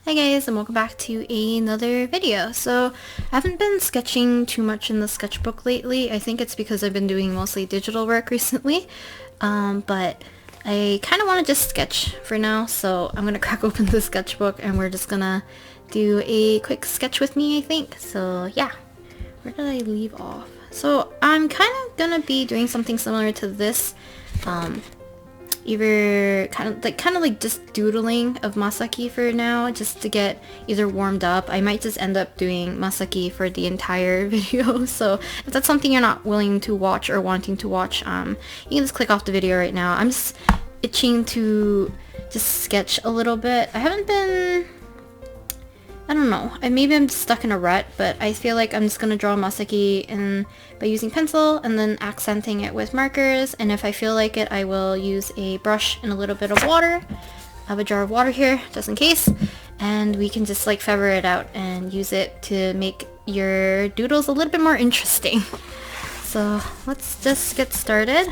Hi guys, and welcome back to another video. So I haven't been sketching too much in the sketchbook lately. I think it's because I've been doing mostly digital work recently, but I kind of want to just sketch for now, so I'm gonna crack open the sketchbook and we're just gonna do a quick sketch with me, I think. So yeah, where did I leave off? So I'm kind of gonna be doing something similar to this, either kind of like just doodling of Masaki for now, just to get either warmed up. I might just end up doing Masaki for the entire video, so if that's something you're not willing to watch or wanting to watch, you can just click off the video right now. I'm just itching to just sketch a little bit. I don't know, maybe I'm stuck in a rut, but I feel like I'm just gonna draw Masaki by using pencil and then accenting it with markers, and if I feel like it, I will use a brush and a little bit of water. I have a jar of water here, just in case, and we can just like feather it out and use it to make your doodles a little bit more interesting. So let's just get started.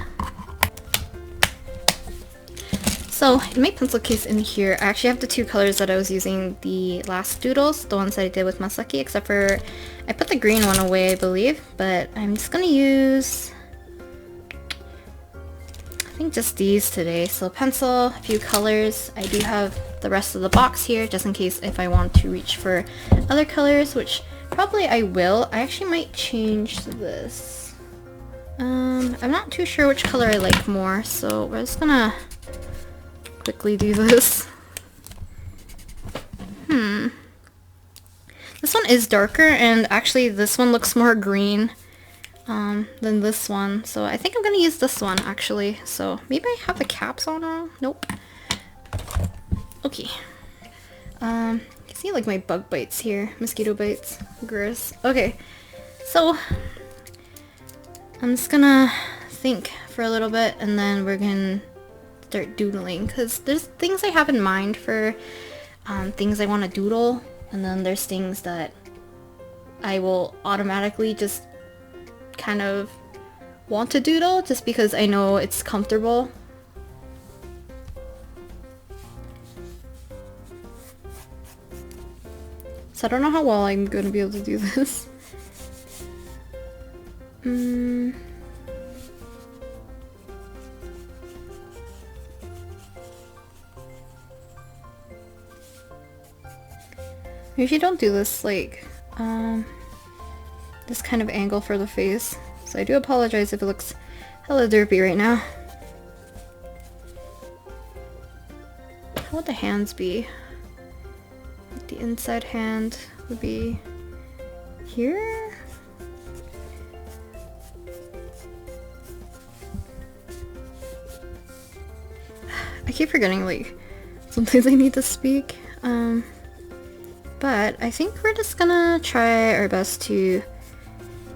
So in my pencil case in here, I actually have the two colors that I was using the last doodles, the ones that I did with Masaki, except for I put the green one away, I believe, but I'm just gonna use, I think, just these today. So pencil, a few colors. I do have the rest of the box here, just in case if I want to reach for other colors, which probably I will. I actually might change this. I'm not too sure which color I like more, so we're just gonna quickly do this. This one is darker, and actually this one looks more green than this one, so I think I'm gonna use this one actually. So maybe I have the caps on wrong. Nope. Okay. You can see like my bug bites here, mosquito bites, gross. Okay, so I'm just gonna think for a little bit and then we're gonna start doodling, because there's things I have in mind for things I want to doodle, and then there's things that I will automatically just kind of want to doodle just because I know it's comfortable. So I don't know how well I'm going to be able to do this. I usually don't do this like this kind of angle for the face, so I do apologize if it looks hella derpy right now. How would the hands be? Like the inside hand would be here? I keep forgetting, like, sometimes I need to speak. But I think we're just gonna try our best to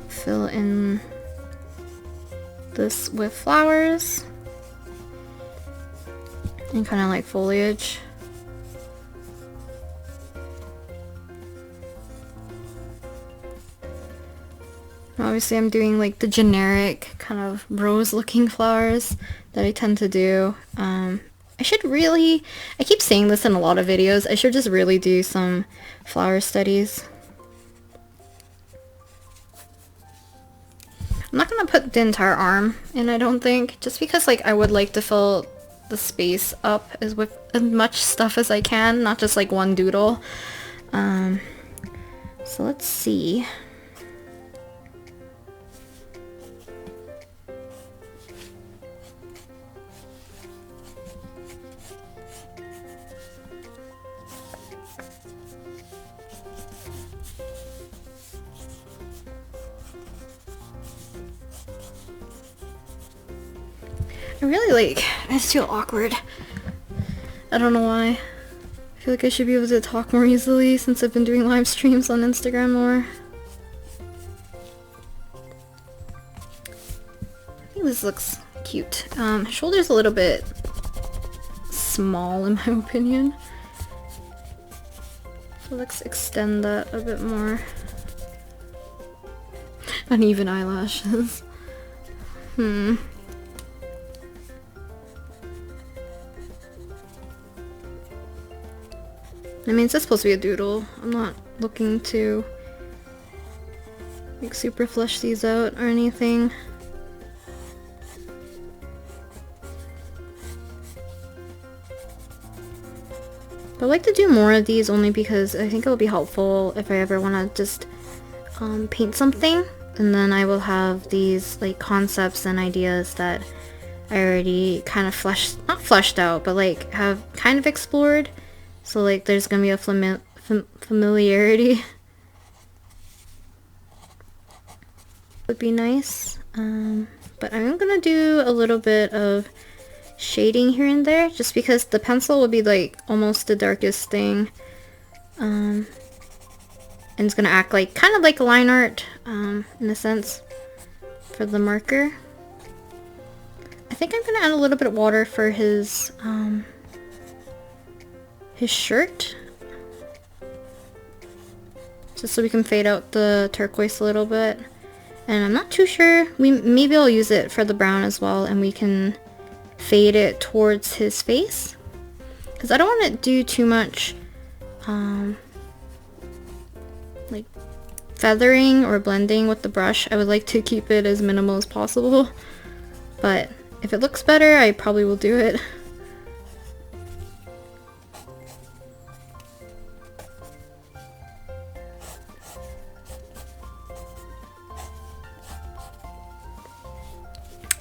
fill in this with flowers and kind of like foliage. Obviously I'm doing like the generic kind of rose looking flowers that I tend to do. I keep saying this in a lot of videos, I should just really do some flower studies. I'm not gonna put the entire arm in, I don't think, just because like I would like to fill the space up with as much stuff as I can, not just like one doodle. So let's see. I just feel awkward. I don't know why. I feel like I should be able to talk more easily since I've been doing live streams on Instagram more. I think this looks cute. Shoulder's a little bit small in my opinion. So let's extend that a bit more. Uneven eyelashes. I mean, it's just supposed to be a doodle. I'm not looking to like super flesh these out or anything. But I like to do more of these only because I think it will be helpful if I ever want to just paint something, and then I will have these like concepts and ideas that I already kind of not fleshed out, but like have kind of explored. So like there's gonna be a familiarity. Would be nice. But I'm gonna do a little bit of shading here and there just because the pencil will be like almost the darkest thing. And it's gonna act like kind of like line art in a sense for the marker. I think I'm gonna add a little bit of water for his shirt, just so we can fade out the turquoise a little bit. And I'm not too sure, maybe I'll use it for the brown as well, and we can fade it towards his face, because I don't want to do too much like feathering or blending with the brush. I would like to keep it as minimal as possible, but if it looks better, I probably will do it.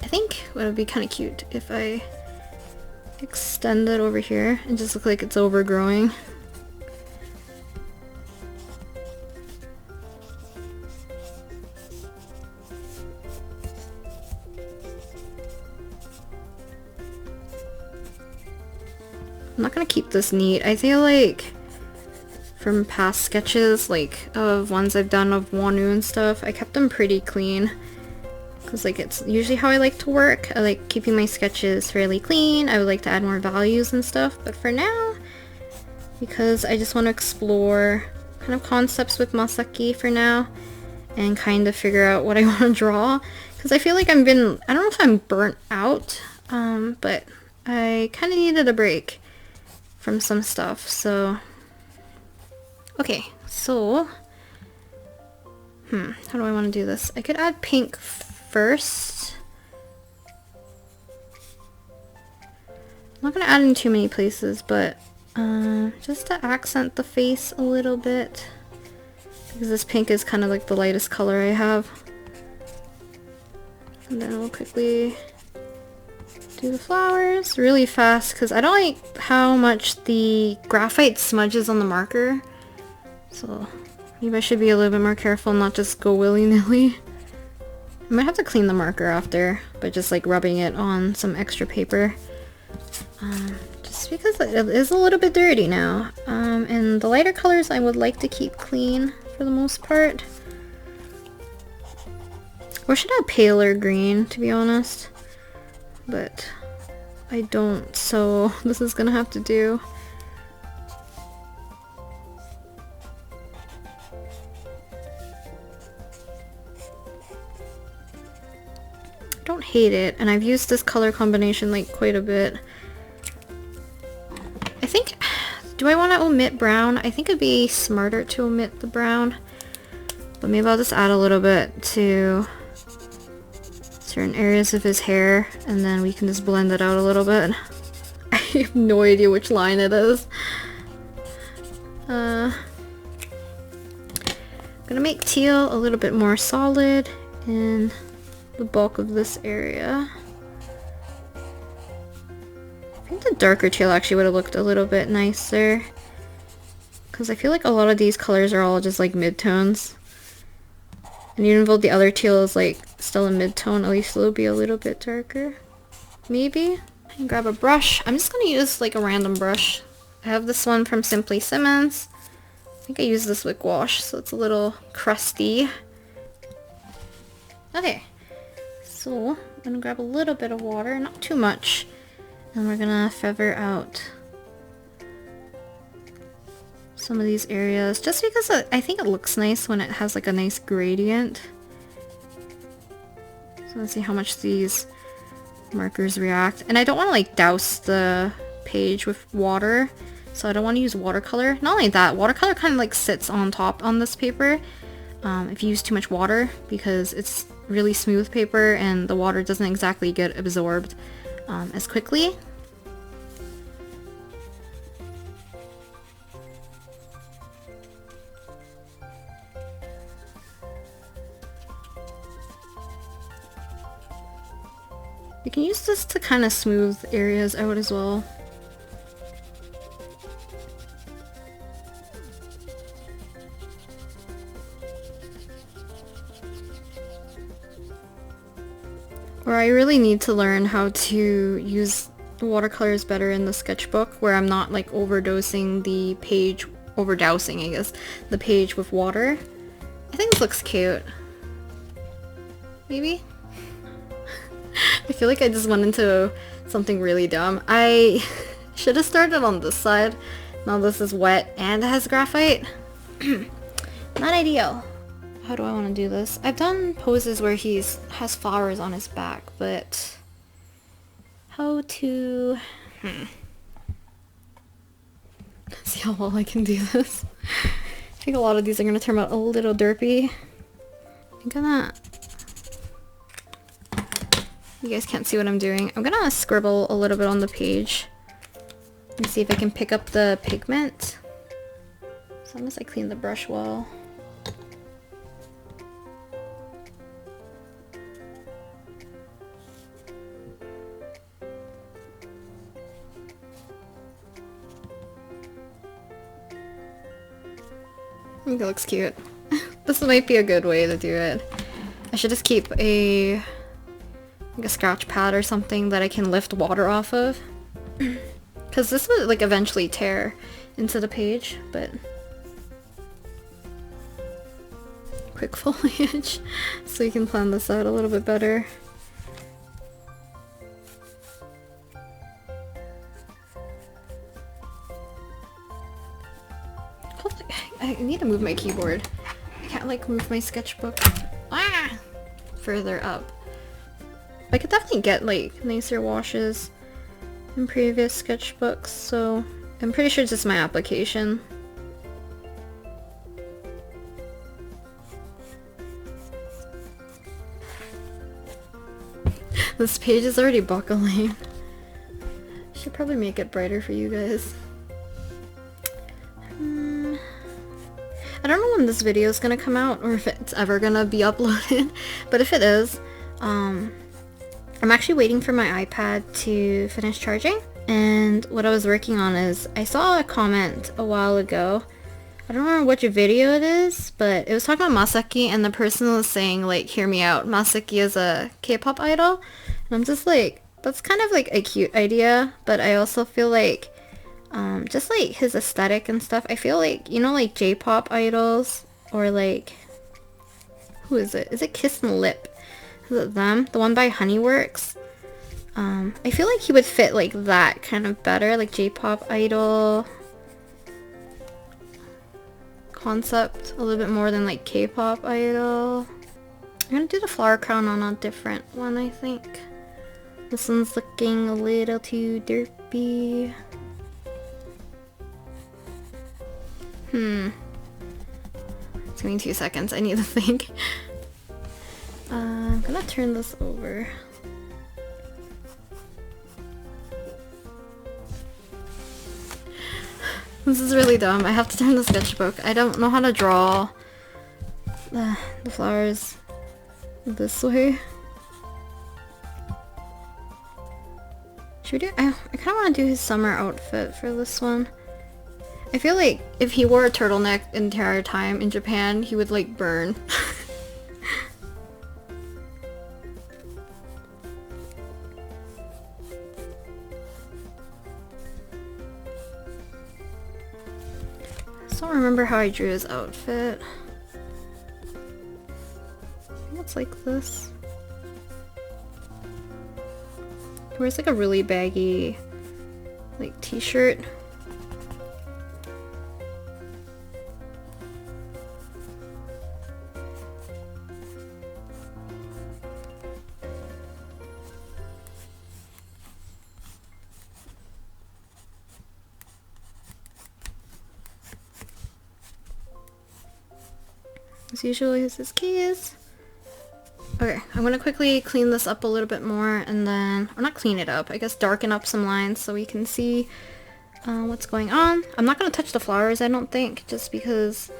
I think it would be kind of cute if I extend it over here and just look like it's overgrowing. I'm not gonna keep this neat. I feel like from past sketches, like of ones I've done of Wanu and stuff, I kept them pretty clean. Because like it's usually how I like to work. I like keeping my sketches fairly clean. I would like to add more values and stuff, but for now, because I just want to explore kind of concepts with Masaki for now and kind of figure out what I want to draw, because I feel like I don't know if I'm burnt out, but I kind of needed a break from some stuff. So okay, so how do I want to do this? I could add pink first. I'm not gonna add in too many places, but just to accent the face a little bit, because this pink is kind of like the lightest color I have. And then we'll quickly do the flowers really fast, because I don't like how much the graphite smudges on the marker. So maybe I should be a little bit more careful and not just go willy-nilly. I might have to clean the marker after by just like rubbing it on some extra paper. Just because it is a little bit dirty now. And the lighter colors I would like to keep clean for the most part. Or should I have paler green, to be honest? But I don't, so this is gonna have to do. Don't hate it, and I've used this color combination like quite a bit. I think, do I want to omit brown? I think it'd be smarter to omit the brown, but maybe I'll just add a little bit to certain areas of his hair, and then we can just blend it out a little bit. I have no idea which line it is. I'm gonna make teal a little bit more solid in the bulk of this area. I think the darker teal actually would have looked a little bit nicer, because I feel like a lot of these colors are all just like mid-tones, and even though the other teal is like still a mid-tone, at least it'll be a little bit darker. Maybe. And grab a brush. I'm just gonna use like a random brush. I have this one from Simmons. I think I used this with gouache, so it's a little crusty. Okay. So, I'm gonna grab a little bit of water, not too much, and we're gonna feather out some of these areas, just because I think it looks nice when it has like a nice gradient. So let's see how much these markers react. And I don't want to like douse the page with water, So I don't want to use watercolor. Not only that, watercolor kind of like sits on top on this paper if you use too much water, because it's really smooth paper and the water doesn't exactly get absorbed as quickly. You can use this to kind of smooth areas out as well. Or I really need to learn how to use watercolors better in the sketchbook, where I'm not like overdosing the page, overdousing I guess, the page with water. I think this looks cute. Maybe? I feel like I just went into something really dumb. I should have started on this side. Now this is wet and it has graphite. Not ideal. How do I want to do this? I've done poses where has flowers on his back, but how to... See how well I can do this. I think a lot of these are going to turn out a little derpy. I'm gonna... You guys can't see what I'm doing. I'm gonna scribble a little bit on the page and see if I can pick up the pigment. As long as I clean the brush well. I think it looks cute. This might be a good way to do it. I should just keep a scratch pad or something that I can lift water off of. Because this would like eventually tear into the page, but... Quick foliage, so you can plan this out a little bit better. I need to move my keyboard. I can't like move my sketchbook further up. I could definitely get like nicer washes in previous sketchbooks, so I'm pretty sure it's just my application. This page is already buckling. Should probably make it brighter for you guys. I don't know when this video is gonna come out or if it's ever gonna be uploaded, but if it is, I'm actually waiting for my iPad to finish charging, and what I was working on is, I saw a comment a while ago, I don't remember which video it is, but it was talking about Masaki, and the person was saying like, hear me out, Masaki is a K-pop idol, and I'm just like, that's kind of like a cute idea, but I also feel like, just like his aesthetic and stuff, I feel like, you know, like J-pop idols, or like, who is it? Is it Kiss and Lip? Is it them? The one by Honeyworks? I feel like he would fit like that kind of better, like J-pop idol concept a little bit more than like K-pop idol. I'm gonna do the flower crown on a different one, I think. This one's looking a little too derpy. It's gonna be 2 seconds, I need to think. I'm gonna turn this over. This is really dumb. I have to turn the sketchbook. I don't know how to draw the flowers this way. Should we do? I kind of want to do his summer outfit for this one. I feel like if he wore a turtleneck the entire time in Japan, he would like burn. I don't remember how I drew his outfit. I think it's like this. He wears like a really baggy like t-shirt. As usual, here's his keys. Okay, I'm gonna quickly clean this up a little bit more and then, or not clean it up, I guess darken up some lines so we can see what's going on. I'm not gonna touch the flowers, I don't think, just because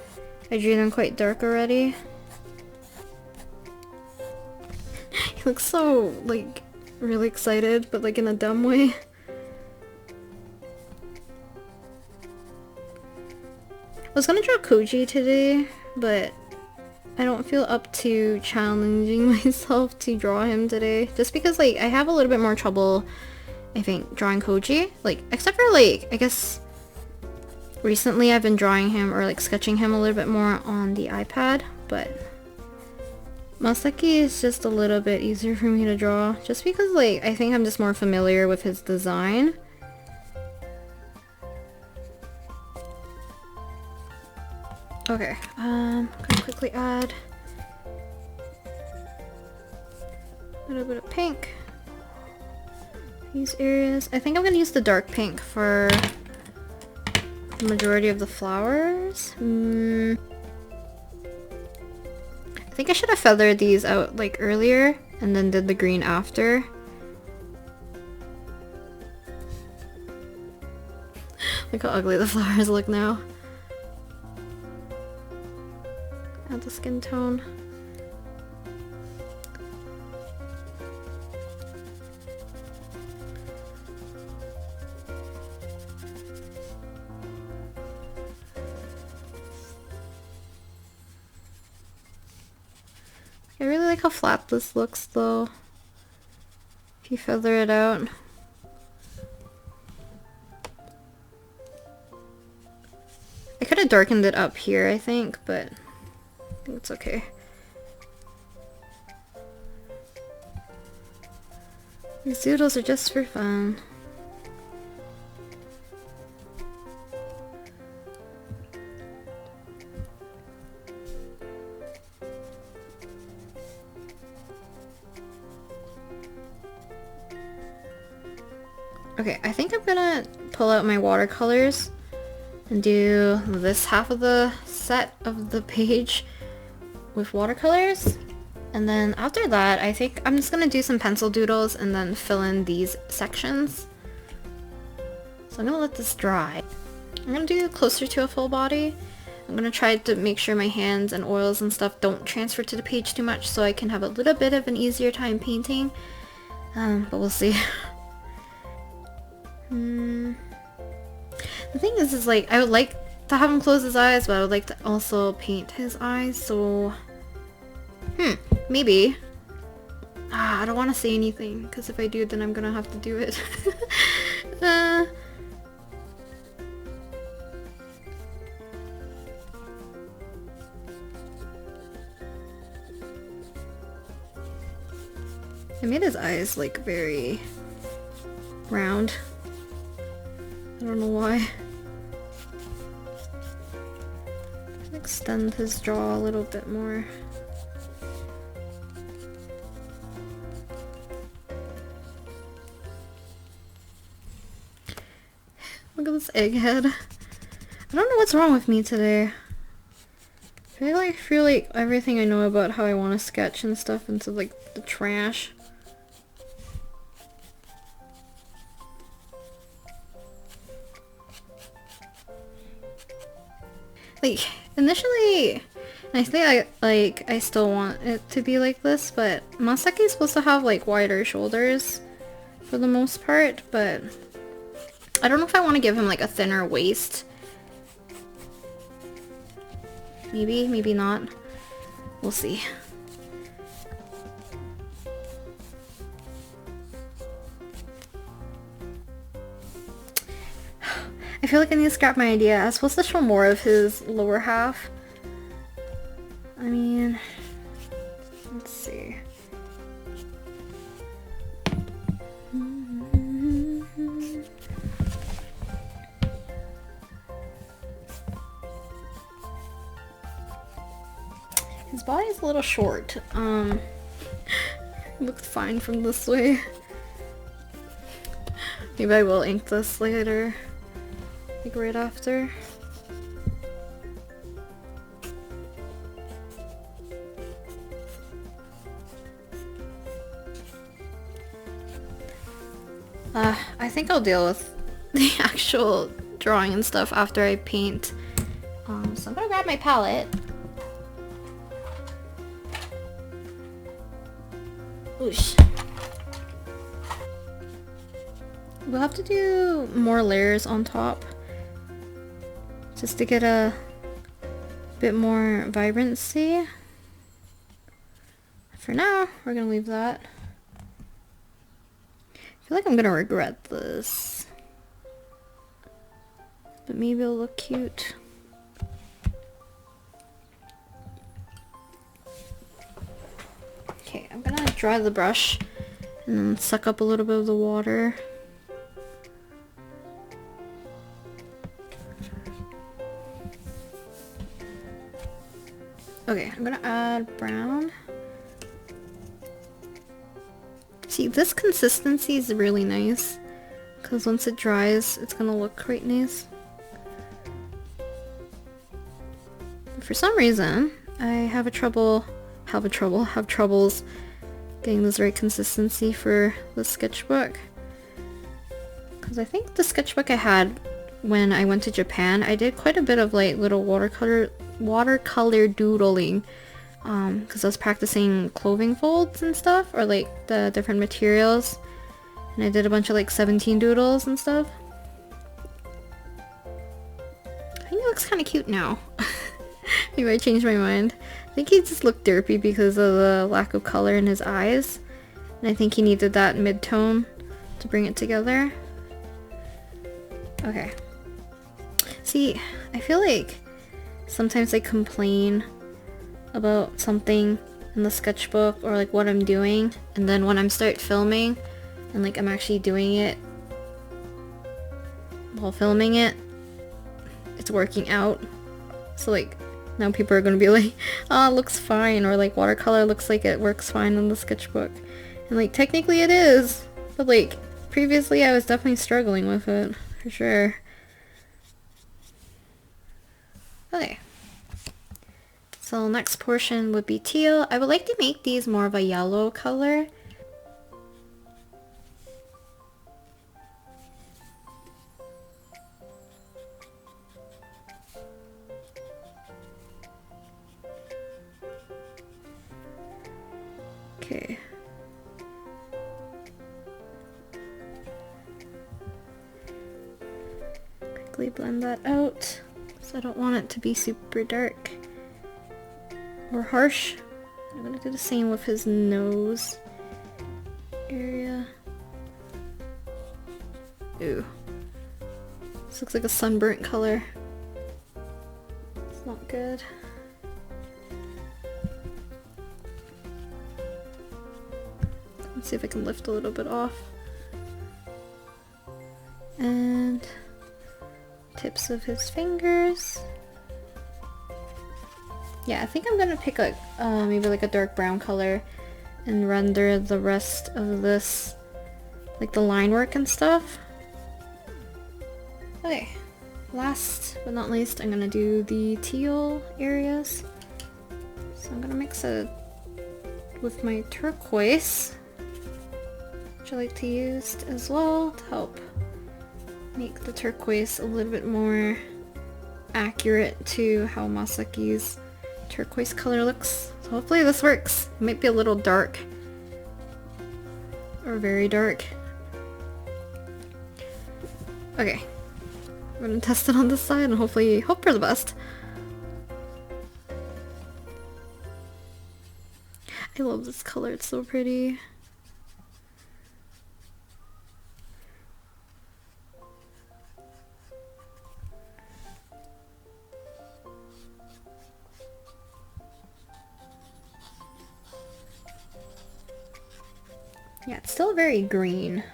I drew them quite dark already. He looks so, like, really excited, but like in a dumb way. I was gonna draw Koji today, but I don't feel up to challenging myself to draw him today. Just because, like, I have a little bit more trouble, I think, drawing Koji. Like, except for, like, I guess recently I've been drawing him or, like, sketching him a little bit more on the iPad, but Masaki is just a little bit easier for me to draw. Just because, like, I think I'm just more familiar with his design. Okay, I'm gonna quickly add a little bit of pink. These areas. I think I'm gonna use the dark pink for the majority of the flowers. I think I should have feathered these out like earlier and then did the green after. Look how ugly the flowers look now. Add the skin tone. I really like how flat this looks though, if you feather it out. I could have darkened it up here, I think, but I think it's okay. These doodles are just for fun. Okay, I think I'm gonna pull out my watercolors and do this half of the set of the page with watercolors. And then after that, I think I'm just gonna do some pencil doodles and then fill in these sections. So I'm gonna let this dry. I'm gonna do closer to a full body. I'm gonna try to make sure my hands and oils and stuff don't transfer to the page too much so I can have a little bit of an easier time painting. But we'll see. The thing is like, I would like to have him close his eyes, but I would like to also paint his eyes, so... maybe. I don't want to say anything, because if I do, then I'm gonna have to do it. I made his eyes, like, very round. I don't know why. Extend his jaw a little bit more. Look at this egghead. I don't know what's wrong with me today. I feel like everything I know about how I want to sketch and stuff into like the trash. Like, initially, I think I still want it to be like this, but Masaki's supposed to have like wider shoulders for the most part, but I don't know if I want to give him like a thinner waist. Maybe, maybe not. We'll see. I feel like I need to scrap my idea. I was supposed to show more of his lower half. I mean, let's see. His body's a little short. Looked fine from this way. Maybe I will ink this later. Like right after. I think I'll deal with the actual drawing and stuff after I paint. So I'm gonna grab my palette. Oosh. We'll have to do more layers on top just to get a bit more vibrancy. For now, we're gonna leave that. I feel like I'm gonna regret this, but maybe it'll look cute. Okay, I'm gonna dry the brush and then suck up a little bit of the water. Okay, I'm gonna add brown. See, this consistency is really nice because once it dries, it's gonna look quite nice. But for some reason, I have troubles getting this right consistency for the sketchbook. Because I think the sketchbook I had when I went to Japan, I did quite a bit of like little watercolor doodling. Because I was practicing clothing folds and stuff, or like the different materials, and I did a bunch of like 17 doodles and stuff. I think it looks kind of cute now. Maybe I changed my mind. I think he just looked derpy because of the lack of color in his eyes, and I think he needed that mid-tone to bring it together. Okay. See, I feel like sometimes I complain about something in the sketchbook or like what I'm doing, and then when I'm start filming and like I'm actually doing it while filming it, it's working out. So like now people are gonna be like, oh, it looks fine, or like watercolor looks like it works fine in the sketchbook, and like technically it is, but like previously I was definitely struggling with it for sure. Okay. So next portion would be teal. I would like to make these more of a yellow color. Okay. Quickly blend that out, because I don't want it to be super dark or harsh. I'm gonna do the same with his nose area. Ooh. This looks like a sunburnt color. It's not good. Let's see if I can lift a little bit off. And tips of his fingers. Yeah, I think I'm gonna pick like maybe like a dark brown color and render the rest of this, like the line work and stuff. Okay, last but not least, I'm gonna do the teal areas. So I'm gonna mix it with my turquoise, which I like to use as well to help make the turquoise a little bit more accurate to how Masaki's turquoise color looks. So hopefully this works. It might be a little dark or very dark. Okay, I'm gonna test it on this side and hopefully hope for the best. I love this color, it's so pretty. Yeah, it's still very green.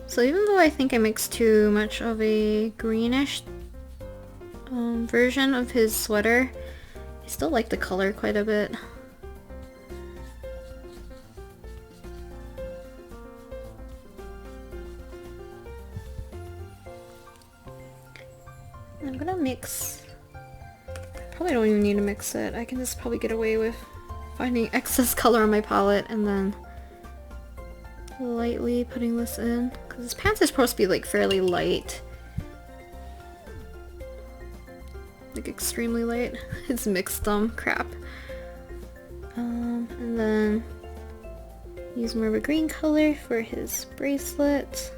So even though I think I mixed too much of a greenish version of his sweater, I still like the color quite a bit. I'm gonna mix. Probably don't even need to mix it. I can just probably get away with finding excess color on my palette and then lightly putting this in. Because this pants is supposed to be like fairly light. Like extremely light. It's mixed crap. And then use more of a green color for his bracelet.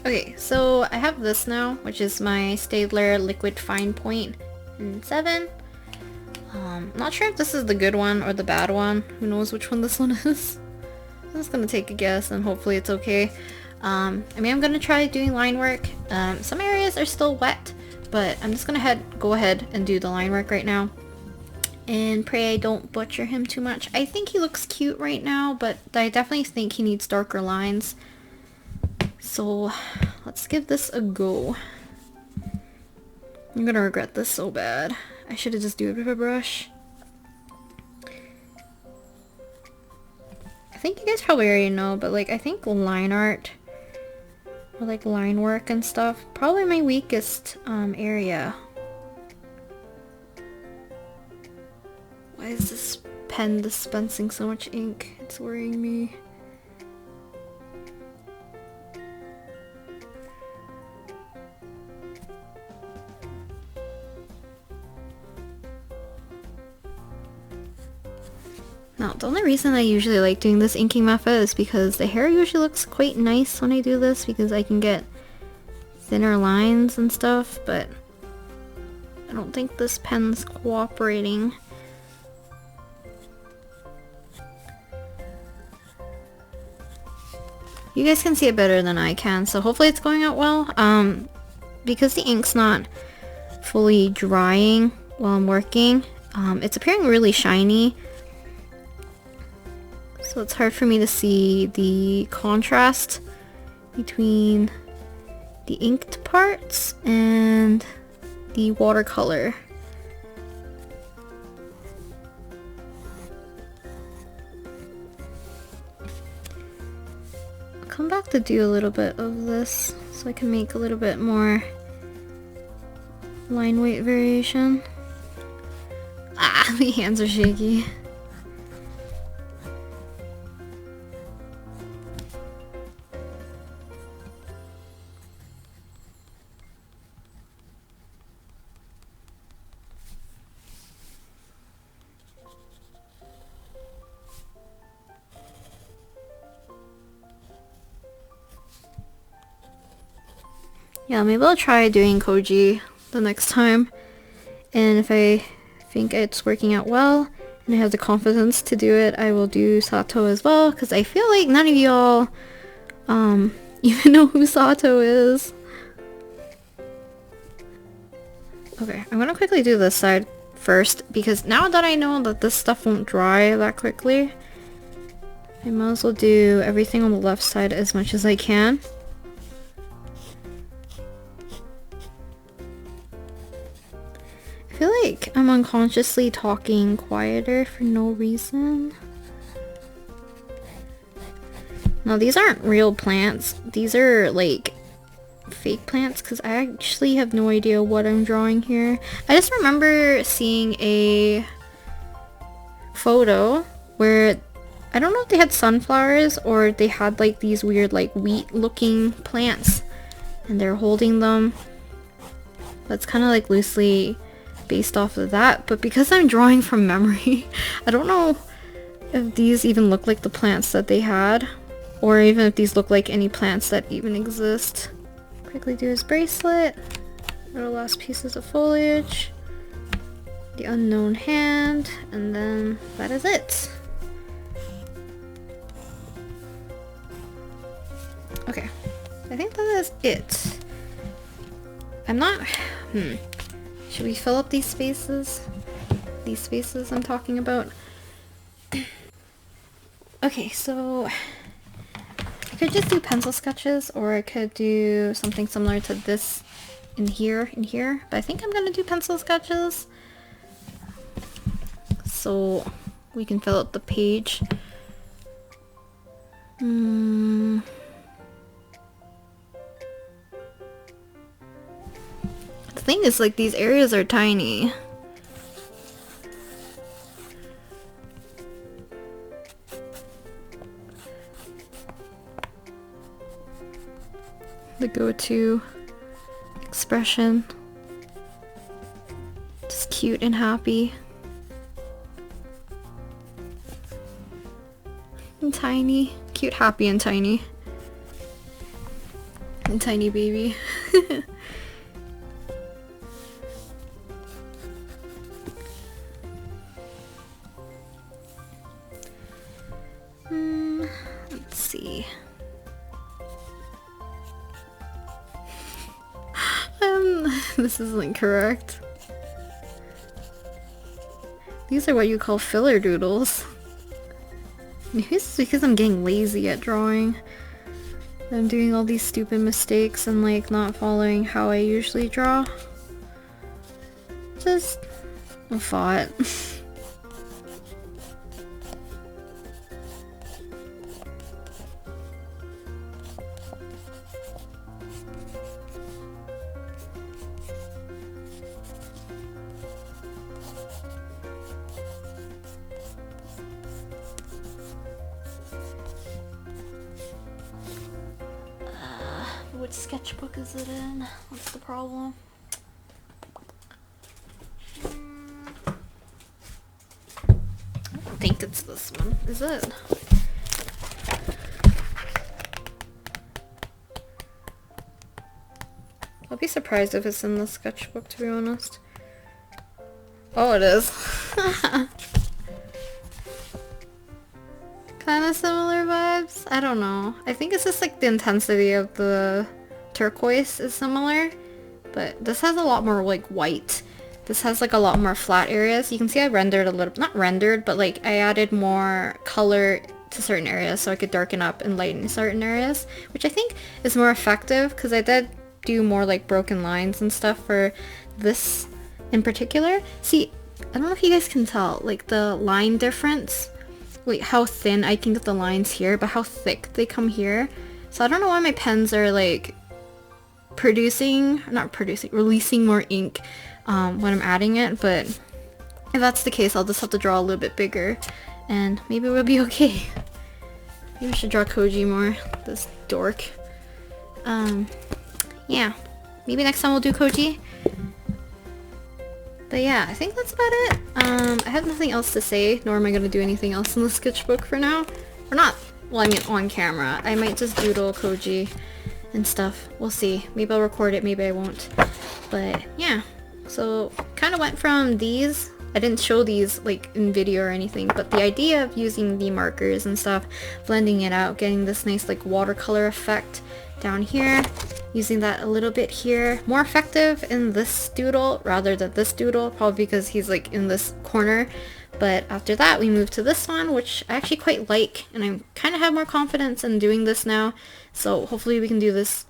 Okay, so I have this now, which is my Staedtler Liquid Fine Point in 7. I'm not sure if this is the good one or the bad one. Who knows which one this one is? I'm just gonna take a guess and hopefully it's okay. I mean, I'm gonna try doing line work. Some areas are still wet, but I'm just gonna go ahead and do the line work right now. And pray I don't butcher him too much. I think he looks cute right now, but I definitely think he needs darker lines. So let's give this a go. I'm gonna regret this so bad. I should have just do it with a brush. I think you guys probably already know, but like I think line art or like line work and stuff, probably my weakest area. Why is this pen dispensing so much ink? It's worrying me. Now, the only reason I usually like doing this inking method is because the hair usually looks quite nice when I do this because I can get thinner lines and stuff, but I don't think this pen's cooperating. You guys can see it better than I can, so hopefully it's going out well. Because the ink's not fully drying while I'm working, it's appearing really shiny. So it's hard for me to see the contrast between the inked parts and the watercolor. I'll come back to do a little bit of this so I can make a little bit more line weight variation. Ah, my hands are shaky. Yeah, maybe I'll try doing Koji the next time, and if I think it's working out well and I have the confidence to do it, I will do Sato as well, because I feel like none of y'all even know who Sato is. Okay, I'm gonna quickly do this side first, because now that I know that this stuff won't dry that quickly, I might as well do everything on the left side as much as I can. I feel like I'm unconsciously talking quieter for no reason. Now these aren't real plants. These are like fake plants because I actually have no idea what I'm drawing here. I just remember seeing a photo where I don't know if they had sunflowers or they had like these weird like wheat looking plants and they're holding them. That's kind of like loosely based off of that, but because I'm drawing from memory, I don't know if these even look like the plants that they had, or even if these look like any plants that even exist. Quickly do his bracelet, little last pieces of foliage, the unknown hand, and then that is it. Okay, I think that is it. I'm not, should we fill up these spaces? These spaces I'm talking about? Okay, so I could just do pencil sketches, or I could do something similar to this in here, but I think I'm gonna do pencil sketches so we can fill up the page. is like these areas are tiny. The go-to expression. Just cute and happy. And tiny. Cute, happy, and tiny. And tiny baby. Let's see. This isn't correct. These are what you call filler doodles. Maybe it's because I'm getting lazy at drawing. I'm doing all these stupid mistakes and like not following how I usually draw. Just a thought. Which sketchbook is it in? What's the problem? I don't think it's this one, is it? I'll be surprised if it's in the sketchbook, to be honest. Oh, it is. Kind of similar vibes? I don't know. I think it's just like the intensity of the turquoise is similar, but this has a lot more like white. This has like a lot more flat areas. You can see I rendered a little, not rendered, but like I added more color to certain areas so I could darken up and lighten certain areas, which I think is more effective because I did do more like broken lines and stuff for this in particular. See, I don't know if you guys can tell, like the line difference. Like how thin I can get the lines here, but how thick they come here. So I don't know why my pens are like releasing more ink when I'm adding it, but if that's the case, I'll just have to draw a little bit bigger and maybe we'll be okay. Maybe I should draw Koji more, this dork. Yeah, maybe next time we'll do Koji. But yeah, I think that's about it. I have nothing else to say, nor am I going to do anything else in the sketchbook for now. Or not, well, I mean on camera. I might just doodle Koji and stuff. We'll see. Maybe I'll record it, maybe I won't. But yeah, so kind of went from these. I didn't show these like in video or anything, but the idea of using the markers and stuff, blending it out, getting this nice like watercolor effect down here, using that a little bit here, more effective in this doodle rather than this doodle, probably because he's like in this corner. But after that we move to this one, which I actually quite like, and I kind of have more confidence in doing this now, so hopefully we can do this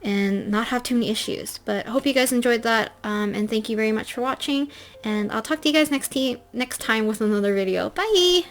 and not have too many issues. But I hope you guys enjoyed that, and thank you very much for watching, and I'll talk to you guys next time with another video. Bye!